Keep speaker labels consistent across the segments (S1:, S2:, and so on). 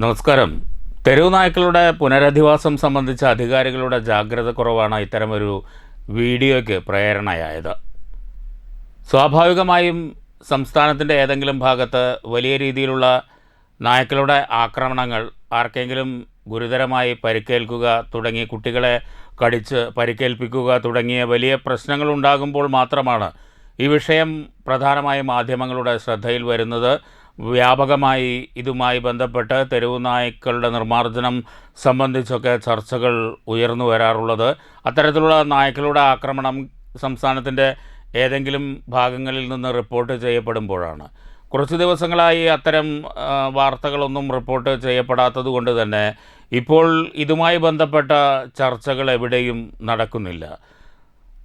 S1: നമസ്കാരം. തെരുവ് നായ്ക്കളുടെ പുനരധിവാസം സംബന്ധിച്ച അധികാരികളുടെ ജാഗ്രത കുറവാണ് ഇത്തരമൊരു വീഡിയോയ്ക്ക് പ്രേരണയായത്. സ്വാഭാവികമായും സംസ്ഥാനത്തിൻ്റെ ഏതെങ്കിലും ഭാഗത്ത് വലിയ രീതിയിലുള്ള നായ്ക്കളുടെ ആക്രമണങ്ങൾ, ആർക്കെങ്കിലും ഗുരുതരമായി പരിക്കേൽക്കുക തുടങ്ങി, കുട്ടികളെ കടിച്ച് പരിക്കേൽപ്പിക്കുക തുടങ്ങിയ വലിയ പ്രശ്നങ്ങൾ ഉണ്ടാകുമ്പോൾ മാത്രമാണ് ഈ വിഷയം പ്രധാനമായും മാധ്യമങ്ങളുടെ ശ്രദ്ധയിൽ വരുന്നത്. വ്യാപകമായി ഇതുമായി ബന്ധപ്പെട്ട് തെരുവ് നായ്ക്കളുടെ നിർമ്മാർജ്ജനം സംബന്ധിച്ചൊക്കെ ചർച്ചകൾ ഉയർന്നു വരാറുള്ളത്. അത്തരത്തിലുള്ള നായ്ക്കളുടെ ആക്രമണം സംസ്ഥാനത്തിൻ്റെ ഏതെങ്കിലും ഭാഗങ്ങളിൽ നിന്ന് റിപ്പോർട്ട് ചെയ്യപ്പെടുമ്പോഴാണ്. കുറച്ച് ദിവസങ്ങളായി അത്തരം വാർത്തകളൊന്നും റിപ്പോർട്ട് ചെയ്യപ്പെടാത്തത് കൊണ്ട് തന്നെ ഇപ്പോൾ ഇതുമായി ബന്ധപ്പെട്ട ചർച്ചകൾ എവിടെയും നടക്കുന്നില്ല.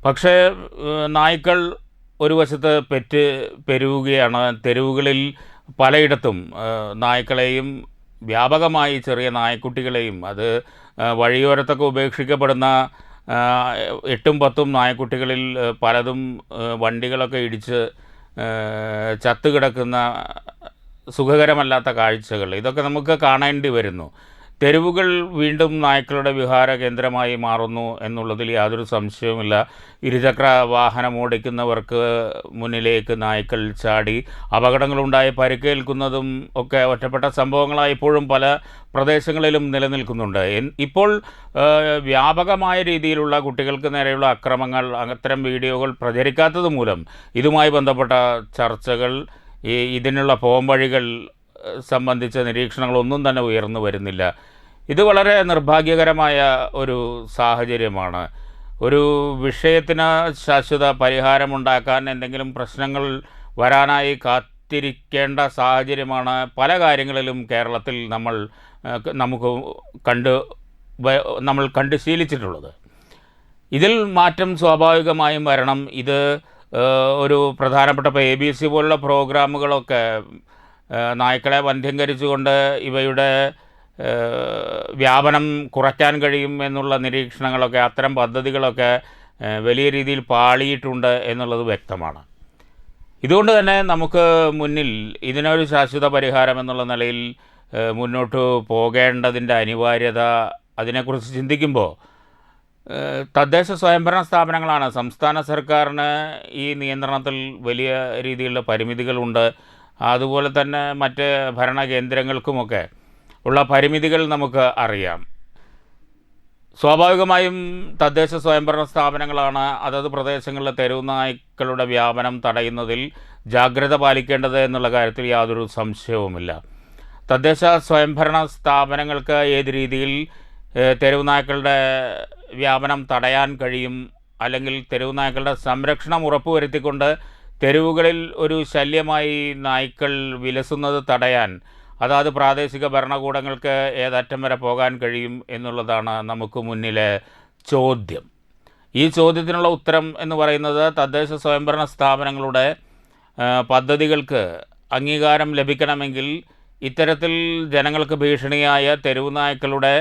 S1: പക്ഷേ നായ്ക്കൾ ഒരു വശത്ത് പെരുകുകയാണ്. തെരുവുകളിൽ പലയിടത്തും നായ്ക്കളെയും വ്യാപകമായി ചെറിയ നായ്ക്കുട്ടികളെയും, അത് വഴിയോരത്തൊക്കെ ഉപേക്ഷിക്കപ്പെടുന്ന 8-10 നായ്ക്കുട്ടികളിൽ പലതും വണ്ടികളൊക്കെ ഇടിച്ച് ചത്തുകിടക്കുന്ന സുഖകരമല്ലാത്ത കാഴ്ചകൾ, ഇതൊക്കെ നമുക്ക് കാണേണ്ടി വരുന്നു. തെരുവുകൾ വീണ്ടും നായ്ക്കളുടെ വിഹാര കേന്ദ്രമായി മാറുന്നു എന്നുള്ളതിൽ യാതൊരു സംശയവുമില്ല. ഇരുചക്ര വാഹനം ഓടിക്കുന്നവർക്ക് മുന്നിലേക്ക് നായ്ക്കൾ ചാടി അപകടങ്ങളുണ്ടായി പരിക്കേൽക്കുന്നതും ഒക്കെ ഒറ്റപ്പെട്ട സംഭവങ്ങളായി ഇപ്പോഴും പല പ്രദേശങ്ങളിലും നിലനിൽക്കുന്നുണ്ട്. ഇപ്പോൾ വ്യാപകമായ രീതിയിലുള്ള കുട്ടികൾക്ക് നേരെയുള്ള അക്രമങ്ങൾ, അത്തരം വീഡിയോകൾ പ്രചരിക്കാത്തത് മൂലം ഇതുമായി ബന്ധപ്പെട്ട ചർച്ചകൾ, ഇതിനുള്ള പോംവഴികൾ സംബന്ധിച്ച നിരീക്ഷണങ്ങളൊന്നും തന്നെ ഉയർന്നു വരുന്നില്ല. ഇത് വളരെ നിർഭാഗ്യകരമായ ഒരു സാഹചര്യമാണ്. ഒരു വിഷയത്തിന് ശാശ്വത പരിഹാരമുണ്ടാക്കാൻ, എന്തെങ്കിലും പ്രശ്നങ്ങൾ വരാനായി കാത്തിരിക്കേണ്ട സാഹചര്യമാണ് പല കാര്യങ്ങളിലും കേരളത്തിൽ നമ്മൾ കണ്ട് ശീലിച്ചിട്ടുള്ളത്. ഇതിൽ മാറ്റം സ്വാഭാവികമായും വരണം. ഇത് ഒരു പ്രധാനപ്പെട്ട ABC പോലുള്ള പ്രോഗ്രാമുകളൊക്കെ നായ്ക്കളെ വന്ധ്യംകരിച്ചുകൊണ്ട് ഇവയുടെ വ്യാപനം കുറയ്ക്കാൻ കഴിയും എന്നുള്ള നിരീക്ഷണങ്ങളൊക്കെ, അത്തരം പദ്ധതികളൊക്കെ വലിയ രീതിയിൽ പാളിയിട്ടുണ്ട് എന്നുള്ളത് വ്യക്തമാണ്. ഇതുകൊണ്ട് തന്നെ നമുക്ക് മുന്നിൽ ഇതിനൊരു ശാശ്വത പരിഹാരം എന്നുള്ള നിലയിൽ മുന്നോട്ട് പോകേണ്ടതിൻ്റെ അനിവാര്യത, അതിനെക്കുറിച്ച് ചിന്തിക്കുമ്പോൾ തദ്ദേശ സ്വയംഭരണ സ്ഥാപനങ്ങളാണ്. സംസ്ഥാന സർക്കാരിന് ഈ നിയന്ത്രണത്തിൽ വലിയ രീതിയിലുള്ള പരിമിതികളുണ്ട്. അതുപോലെ തന്നെ മറ്റ് ഭരണകേന്ദ്രങ്ങൾക്കുമൊക്കെ ഉള്ള പരിമിതികൾ നമുക്ക് അറിയാം. സ്വാഭാവികമായും തദ്ദേശ സ്വയംഭരണ സ്ഥാപനങ്ങളാണ് അതത് പ്രദേശങ്ങളിലെ തെരുവ് നായ്ക്കളുടെ വ്യാപനം തടയുന്നതിൽ ജാഗ്രത പാലിക്കേണ്ടത് എന്നുള്ള കാര്യത്തിൽ യാതൊരു സംശയവുമില്ല. തദ്ദേശ സ്വയംഭരണ സ്ഥാപനങ്ങൾക്ക് ഏത് രീതിയിൽ തെരുവ് നായ്ക്കളുടെ വ്യാപനം തടയാൻ കഴിയും, അല്ലെങ്കിൽ തെരുവ് നായ്ക്കളുടെ സംരക്ഷണം ഉറപ്പുവരുത്തിക്കൊണ്ട് തെരുവുകളിൽ ഒരു ശല്യമായി നായ്ക്കൾ വിലസുന്നത് തടയാൻ അതാത് പ്രാദേശിക ഭരണകൂടങ്ങൾക്ക് ഏതറ്റം വരെ പോകാൻ കഴിയും എന്നുള്ളതാണ് നമുക്ക് മുന്നിലെ ചോദ്യം. ഈ ചോദ്യത്തിനുള്ള ഉത്തരം എന്ന് പറയുന്നത് തദ്ദേശ സ്വയംഭരണ സ്ഥാപനങ്ങളുടെ പദ്ധതികൾക്ക് അംഗീകാരം ലഭിക്കണമെങ്കിൽ ഇത്തരത്തിൽ ജനങ്ങൾക്ക് ഭീഷണിയായ തെരുവ് നായ്ക്കളുടെ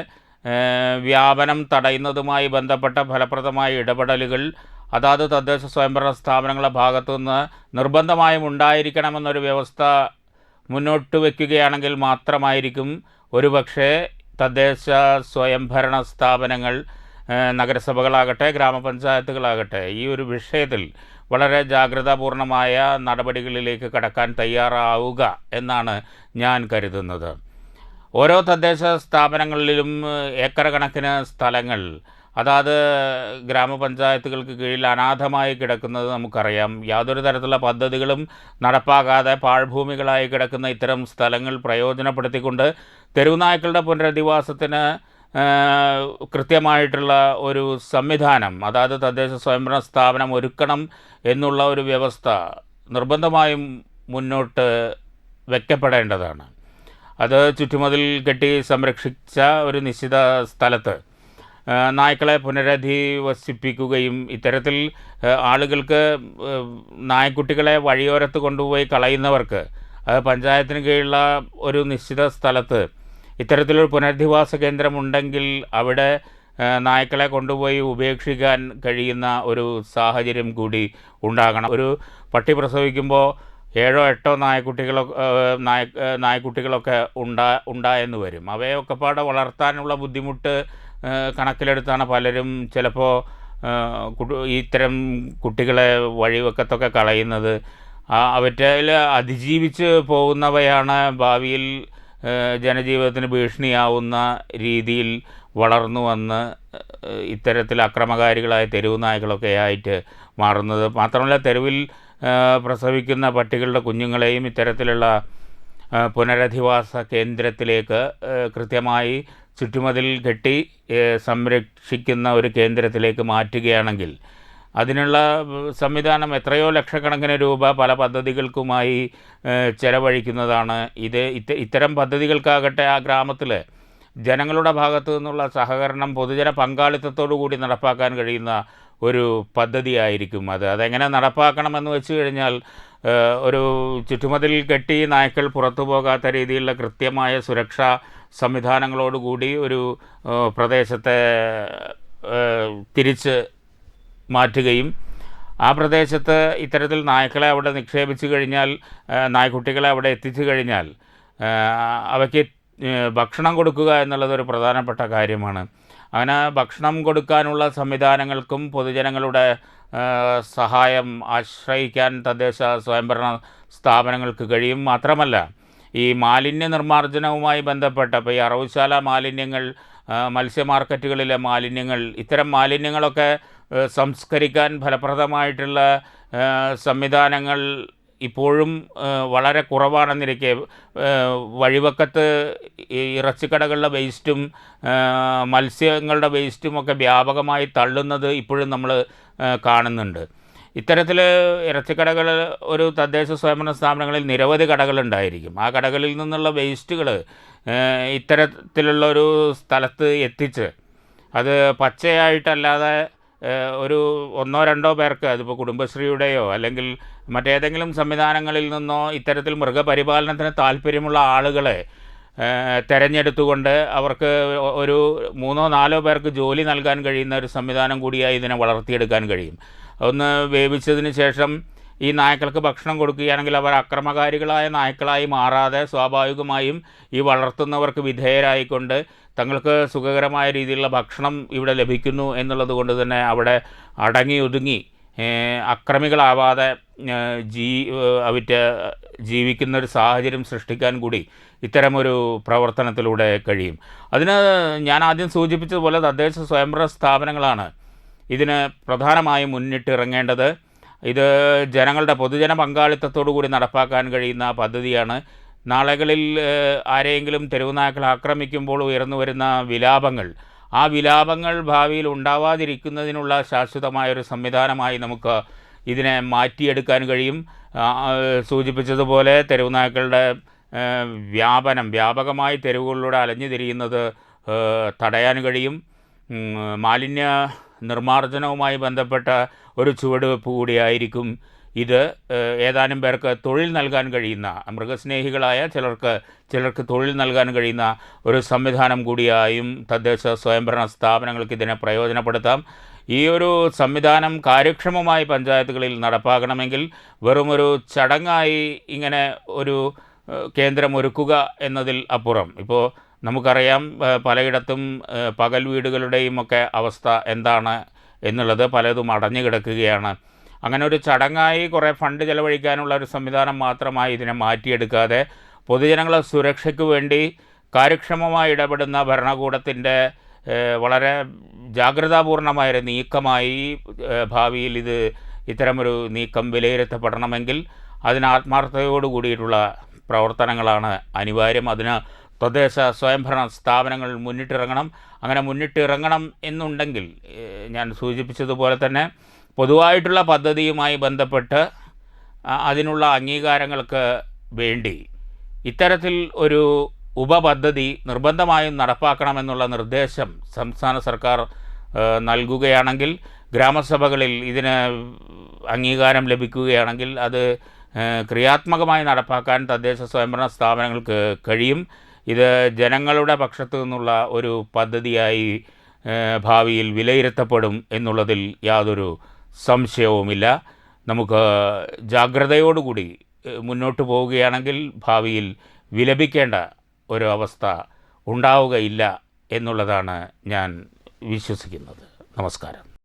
S1: വ്യാപനം തടയുന്നതുമായി ബന്ധപ്പെട്ട ഫലപ്രദമായ ഇടപെടലുകൾ അതാത് തദ്ദേശ സ്വയംഭരണ സ്ഥാപനങ്ങളുടെ ഭാഗത്തുനിന്ന് നിർബന്ധമായും ഉണ്ടായിരിക്കണമെന്നൊരു വ്യവസ്ഥ മുന്നോട്ട് വയ്ക്കുകയാണെങ്കിൽ മാത്രമായിരിക്കും ഒരുപക്ഷെ തദ്ദേശ സ്വയംഭരണ സ്ഥാപനങ്ങൾ, നഗരസഭകളാകട്ടെ ഗ്രാമപഞ്ചായത്തുകളാകട്ടെ, ഈ ഒരു വിഷയത്തിൽ വളരെ ജാഗ്രതാപൂർണമായ നടപടികളിലേക്ക് കടക്കാൻ തയ്യാറാവുക എന്നാണ് ഞാൻ കരുതുന്നത്. ഓരോ തദ്ദേശ സ്ഥാപനങ്ങളിലും ഏക്കർ കണക്കിന് സ്ഥലങ്ങൾ അതാത് ഗ്രാമപഞ്ചായത്തുകൾക്ക് കീഴിൽ അനാഥമായി കിടക്കുന്നത് നമുക്കറിയാം. യാതൊരു തരത്തിലുള്ള പദ്ധതികളും നടപ്പാക്കാതെ പാഴ്ഭൂമികളായി കിടക്കുന്ന ഇത്തരം സ്ഥലങ്ങൾ പ്രയോജനപ്പെടുത്തിക്കൊണ്ട് തെരുവ് നായ്ക്കളുടെ പുനരധിവാസത്തിന് കൃത്യമായിട്ടുള്ള ഒരു സംവിധാനം അതാത് തദ്ദേശ സ്വയംഭരണ സ്ഥാപനം ഒരുക്കണം എന്നുള്ള ഒരു വ്യവസ്ഥ നിർബന്ധമായും മുന്നോട്ട് വയ്ക്കപ്പെടേണ്ടതാണ്. അത് ചുറ്റുമതിൽ കെട്ടി സംരക്ഷിച്ച ഒരു നിശ്ചിത സ്ഥലത്ത് നായ്ക്കളെ പുനരധിവസിപ്പിക്കുകയും ഇത്തരത്തിൽ ആളുകൾക്ക് നായ്ക്കുട്ടികളെ വഴിയോരത്ത് കൊണ്ടുപോയി കളയുന്നവർക്ക് പഞ്ചായത്തിന് കീഴിലുള്ള ഒരു നിശ്ചിത സ്ഥലത്ത് ഇത്തരത്തിലൊരു പുനരധിവാസ കേന്ദ്രമുണ്ടെങ്കിൽ അവിടെ നായ്ക്കളെ കൊണ്ടുപോയി ഉപേക്ഷിക്കാൻ കഴിയുന്ന ഒരു സാഹചര്യം കൂടി ഉണ്ടാകണം. ഒരു പട്ടി പ്രസവിക്കുമ്പോൾ നായ്ക്കുട്ടികളൊക്കെ ഉണ്ടായെന്ന് വരും. അവയൊക്കെ പാടെ വളർത്താനുള്ള ബുദ്ധിമുട്ട് കണക്കിലെടുത്താണ് പലരും ചിലപ്പോൾ ഇത്തരം കുട്ടികളെ വഴിവക്കത്തൊക്കെ കളയുന്നത്. അവറ്റയിൽ അതിജീവിച്ച് പോകുന്നവയാണ് ഭാവിയിൽ ജനജീവിതത്തിന് ഭീഷണിയാവുന്ന രീതിയിൽ വളർന്നു വന്ന് ഇത്തരത്തിൽ അക്രമകാരികളായ തെരുവ് നായ്ക്കളൊക്കെ ആയിട്ട് മാറുന്നത്. മാത്രമല്ല, തെരുവിൽ പ്രസവിക്കുന്ന പട്ടികളുടെ കുഞ്ഞുങ്ങളെയും ഇത്തരത്തിലുള്ള പുനരധിവാസ കേന്ദ്രത്തിലേക്ക് കൃത്യമായി ചുറ്റുമതിൽ കെട്ടി സംരക്ഷിക്കുന്ന ഒരു കേന്ദ്രത്തിലേക്ക് മാറ്റുകയാണെങ്കിൽ അതിനുള്ള സംവിധാനം എത്രയോ ലക്ഷക്കണക്കിന് രൂപ പല പദ്ധതികൾക്കുമായി ചെലവഴിക്കുന്നതാണ്. ഇത്തരം പദ്ധതികൾക്കാകട്ടെ ആ ഗ്രാമത്തിൽ ജനങ്ങളുടെ ഭാഗത്തു നിന്നുള്ള സഹകരണം, പൊതുജന പങ്കാളിത്തത്തോടു കൂടി നടപ്പാക്കാൻ കഴിയുന്ന ഒരു പദ്ധതിയായിരിക്കും അത്. അതെങ്ങനെ നടപ്പാക്കണമെന്ന് വെച്ച് കഴിഞ്ഞാൽ ഒരു ചുറ്റുമതിൽ കെട്ടി നായ്ക്കൾ പുറത്തു പോകാത്ത രീതിയിലുള്ള കൃത്യമായ സുരക്ഷാ സംവിധാനങ്ങളോടുകൂടി ഒരു പ്രദേശത്തെ തിരിച്ച് മാറ്റുകയും ആ പ്രദേശത്ത് ഇത്തരത്തിൽ നായ്ക്കളെ അവിടെ നിക്ഷേപിച്ചു കഴിഞ്ഞാൽ, നായ്ക്കുട്ടികളെ അവിടെ എത്തിച്ചു കഴിഞ്ഞാൽ അവയ്ക്ക് ഭക്ഷണം കൊടുക്കുക എന്നുള്ളതൊരു പ്രധാനപ്പെട്ട കാര്യമാണ്. അങ്ങനെ ഭക്ഷണം കൊടുക്കാനുള്ള സംവിധാനങ്ങൾക്കും പൊതുജനങ്ങളുടെ സഹായം ആശ്രയിക്കാൻ തദ്ദേശ സ്വയംഭരണ സ്ഥാപനങ്ങൾക്ക് കഴിയും. മാത്രമല്ല, ഈ മാലിന്യ നിർമ്മാർജ്ജനവുമായി ബന്ധപ്പെട്ട ഇപ്പോൾ ഈ അറവുശാല മാലിന്യങ്ങൾ, മത്സ്യ മാർക്കറ്റുകളിലെ മാലിന്യങ്ങൾ, ഇത്തരം മാലിന്യങ്ങളൊക്കെ സംസ്കരിക്കാൻ ഫലപ്രദമായിട്ടുള്ള സംവിധാനങ്ങൾ ഇപ്പോഴും വളരെ കുറവാണെന്നിരിക്കെ വഴിവക്കത്ത് ഇറച്ചിക്കടകളുടെ വേസ്റ്റും മത്സ്യങ്ങളുടെ വേസ്റ്റുമൊക്കെ വ്യാപകമായി തള്ളുന്നത് ഇപ്പോഴും നമ്മൾ കാണുന്നുണ്ട്. ഇത്തരത്തിൽ ഇറച്ചിക്കടകൾ ഒരു തദ്ദേശ സ്വയംഭരണ സ്ഥാപനങ്ങളിൽ നിരവധി കടകളുണ്ടായിരിക്കും. ആ കടകളിൽ നിന്നുള്ള വേസ്റ്റുകൾ ഇത്തരത്തിലുള്ളൊരു സ്ഥലത്ത് എത്തിച്ച് അത് പച്ചയായിട്ടല്ലാതെ ഒരു 1-2 പേർക്ക്, അതിപ്പോൾ കുടുംബശ്രീയുടെയോ അല്ലെങ്കിൽ മറ്റേതെങ്കിലും സംവിധാനങ്ങളിൽ നിന്നോ ഇത്തരത്തിൽ മൃഗപരിപാലനത്തിന് താല്പര്യമുള്ള ആളുകളെ തിരഞ്ഞെടുത്തുകൊണ്ട് അവർക്ക് ഒരു 3-4 പേർക്ക് ജോലി നൽകാൻ കഴിയുന്ന ഒരു സംവിധാനം കൂടിയായി ഇതിനെ വളർത്തിയെടുക്കാൻ കഴിയും. ഒന്ന് വേവിച്ചതിന് ശേഷം ഈ നായ്ക്കൾക്ക് ഭക്ഷണം കൊടുക്കുകയാണെങ്കിൽ അവർ അക്രമകാരികളായ നായ്ക്കളായി മാറാതെ സ്വാഭാവികമായും ഈ വളർത്തുന്നവർക്ക് വിധേയരായിക്കൊണ്ട് തങ്ങൾക്ക് സുഖകരമായ രീതിയിലുള്ള ഭക്ഷണം ഇവിടെ ലഭിക്കുന്നു എന്നുള്ളത് കൊണ്ട് തന്നെ അവിടെ അടങ്ങി ഒതുങ്ങി അക്രമികളാവാതെ ജീവിക്കുന്നൊരു സാഹചര്യം സൃഷ്ടിക്കാൻ കൂടി ഇത്തരമൊരു പ്രവർത്തനത്തിലൂടെ കഴിയും. അതിന് ഞാൻ ആദ്യം സൂചിപ്പിച്ചതുപോലെ തദ്ദേശ സ്വയംഭരണ സ്ഥാപനങ്ങളാണ് ഇതിന് പ്രധാനമായും മുന്നിട്ടിറങ്ങേണ്ടത്. ഇത് ജനങ്ങളുടെ പൊതുജന പങ്കാളിത്തത്തോടു കൂടി നടപ്പാക്കാൻ കഴിയുന്ന പദ്ധതിയാണ്. നാളുകളിൽ ആരെയെങ്കിലും തെരുവ് നായ്ക്കൾ ആക്രമിക്കുമ്പോൾ ഉയർന്നു വരുന്ന വിലാപങ്ങൾ, ആ വിലാപങ്ങൾ ഭാവിയിൽ ഉണ്ടാവാതിരിക്കുന്നതിനുള്ള ശാശ്വതമായൊരു സംവിധാനമായി നമുക്ക് ഇതിനെ മാറ്റിയെടുക്കാൻ കഴിയും. സൂചിപ്പിച്ചതുപോലെ തെരുവ് നായ്ക്കളുടെ വ്യാപകമായി തെരുവുകളിലൂടെ അലഞ്ഞു തിരിയുന്നത് തടയാൻ കഴിയും. മാലിന്യ നിർമ്മാർജ്ജനവുമായി ബന്ധപ്പെട്ട ഒരു ചുവടുവെപ്പ് കൂടിയായിരിക്കും ഇത്. ഏതാനും പേർക്ക് തൊഴിൽ നൽകാൻ കഴിയുന്ന, മൃഗസ്നേഹികളായ ചിലർക്ക് തൊഴിൽ നൽകാൻ കഴിയുന്ന ഒരു സംവിധാനം കൂടിയായും തദ്ദേശ സ്വയംഭരണ സ്ഥാപനങ്ങൾക്ക് ഇതിനെ പ്രയോജനപ്പെടുത്താം. ഈ ഒരു സംവിധാനം കാര്യക്ഷമമായി പഞ്ചായത്തുകളിൽ നടപ്പാക്കണമെങ്കിൽ വെറുമൊരു ചടങ്ങായി ഇങ്ങനെ ഒരു കേന്ദ്രം ഒരുക്കുക എന്നതിൽ അപ്പുറം, ഇപ്പോൾ നമുക്കറിയാം പലയിടത്തും പകൽ വീടുകളുടെയും ഒക്കെ അവസ്ഥ എന്താണ് എന്നുള്ളത്, പലതും അടഞ്ഞു കിടക്കുകയാണ്. അങ്ങനെ ഒരു ചടങ്ങായി കുറേ ഫണ്ട് ചെലവഴിക്കാനുള്ള ഒരു സംവിധാനം മാത്രമായി ഇതിനെ മാറ്റിയെടുക്കാതെ പൊതുജനങ്ങളുടെ സുരക്ഷയ്ക്ക് വേണ്ടി കാര്യക്ഷമമായി ഇടപെടുന്ന ഭരണകൂടത്തിൻ്റെ വളരെ ജാഗ്രതാപൂർണമായൊരു നീക്കമായി ഭാവിയിൽ ഇത്തരമൊരു നീക്കം വിലയിരുത്തപ്പെടണമെങ്കിൽ അതിന് ആത്മാർത്ഥതയോട് കൂടിയിട്ടുള്ള പ്രവർത്തനങ്ങളാണ് അനിവാര്യം. അതിന് തദ്ദേശ സ്വയംഭരണ സ്ഥാപനങ്ങൾ മുന്നിട്ടിറങ്ങണം. അങ്ങനെ മുന്നിട്ടിറങ്ങണം എന്നുണ്ടെങ്കിൽ ഞാൻ സൂചിപ്പിച്ചതുപോലെ തന്നെ പൊതുവായിട്ടുള്ള പദ്ധതിയുമായി ബന്ധപ്പെട്ട് അതിനുള്ള അംഗീകാരങ്ങൾക്ക് വേണ്ടി ഇത്തരത്തിൽ ഒരു ഉപപദ്ധതി നിർബന്ധമായും നടപ്പാക്കണമെന്നുള്ള നിർദ്ദേശം സംസ്ഥാന സർക്കാർ നൽകുകയാണെങ്കിൽ, ഗ്രാമസഭകളിൽ ഇതിന് അംഗീകാരം ലഭിക്കുകയാണെങ്കിൽ അത് ക്രിയാത്മകമായി നടപ്പാക്കാൻ തദ്ദേശ സ്വയംഭരണ സ്ഥാപനങ്ങൾക്ക് കഴിയും. ഇത് ജനങ്ങളുടെ പക്ഷത്തു നിന്നുള്ള ഒരു പദ്ധതിയായി ഭാവിയിൽ വിലയിരുത്തപ്പെടും എന്നുള്ളതിൽ യാതൊരു സംശയവുമില്ല. നമുക്ക് ജാഗ്രതയോടുകൂടി മുന്നോട്ട് പോവുകയാണെങ്കിൽ ഭാവിയിൽ വിലപിക്കേണ്ട ഒരു അവസ്ഥ ഉണ്ടാവുകയില്ല എന്നുള്ളതാണ് ഞാൻ വിശ്വസിക്കുന്നത്. നമസ്കാരം.